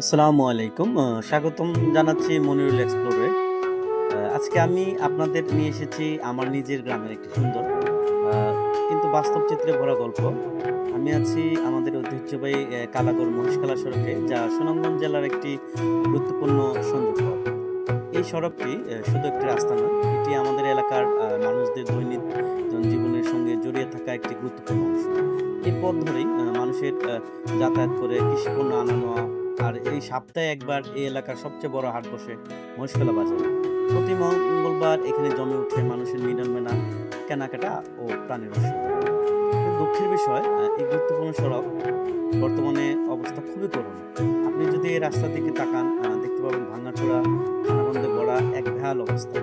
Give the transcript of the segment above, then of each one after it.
আসসালামু আলাইকুম। স্বাগতম জানাচ্ছি মনিরুল এক্সপ্লোরে। আজকে আমি আপনাদের নিয়ে এসেছি আমার নিজের গ্রামের একটি সুন্দর আ কিন্তু বাস্তব চিত্রে ভরা গল্প। আমি আছি আমাদের ঐতিহ্যবাহী কালাগড় মহেশখালা সড়কে, যা সুনামগঞ্জ জেলার একটি গুরুত্বপূর্ণ সংযোগ পথ। এই সড়কটি শুধু একটি রাস্তা নয়, এটি আমাদের এলাকার মানুষদের দৈনিক জনজীবনের সঙ্গে জড়িয়ে থাকা একটি গুরুত্বপূর্ণ অংশ। এই পথ ধরেই মানুষের যাতায়াত করে, কৃষিপণ্য আনা-নেওয়া। আর এই সপ্তাহে একবার এই এলাকার সবচেয়ে বড় হাট বসে মহেশখালা বাজারে। প্রতি মঙ্গলবার এখানে জমে ওঠে মানুষের মিলনমেলা, কেনাকাটা ও প্রাণের উৎসব। কিন্তু দুঃখের বিষয়, এই গুরুত্বপূর্ণ সড়ক বর্তমানে অবস্থা খুবই করুণ। আপনি যদি এই রাস্তার দিকে তাকান, দেখতে পাবেন ভাঙাচোরা, খানাখন্দে ভরা এক বেহাল অবস্থা।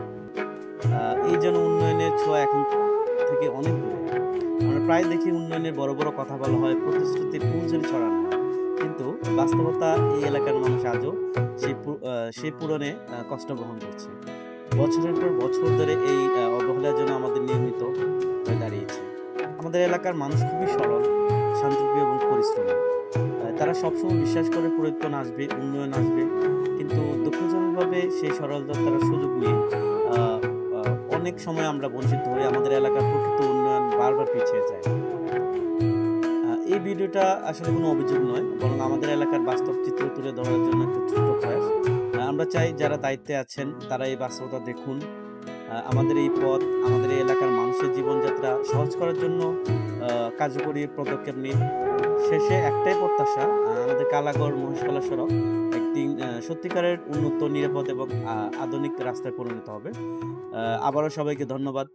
এই যেন উন্নয়নের ছোঁয়া এখন থেকে অনেক দূরে। আমরা প্রায় দেখি উন্নয়নের বড়, বড় কথা বলা হয়, প্রতিশ্রুতির ফুলঝুরি ছড়ানো হয়। কিন্তু বাস্তবতা, এই এলাকার মানুষ আজও সেই পূরণে কষ্ট বহন করছে। বছরের পর বছর ধরে এই অবহেলা যেন আমাদের নিয়মিত হয়ে দাঁড়িয়েছে। আমাদের এলাকার মানুষ খুবই সরল, শান্তিপ্রিয় এবং পরিশ্রমী। তারা সবসময় বিশ্বাস করে পরিবর্তন আসবে, উন্নয়ন আসবে। কিন্তু দুঃখজনকভাবে সেই সরলতার সুযোগ নিয়ে আ আ অনেক সময় আমরা বঞ্চিত হই। আমাদের এলাকার প্রকৃত উন্নয়ন বারবার পিছিয়ে যায়। এই ভিডিওটা আসলে কোনো অভিযোগ নয়, বরং আমাদের এলাকার বাস্তব চিত্র তুলে ধরার জন্য একটা ছোট্ট প্রয়াস। আমরা চাই যারা দায়িত্বে আছেন তারা এই বাস্তবতা দেখুন। আমাদের এই পথ, আমাদের এই এলাকার মানুষের জীবনযাত্রা সহজ করার জন্য আ কার্যকরী পদক্ষেপ নিন। শেষে একটাই প্রত্যাশা, আমাদের কালাগড় মহেশখালা সড়ক একদিন সত্যিকারের উন্নত, নিরাপদ এবং আধুনিক রাস্তায় পরিণত হবে। আবারও সবাইকে ধন্যবাদ।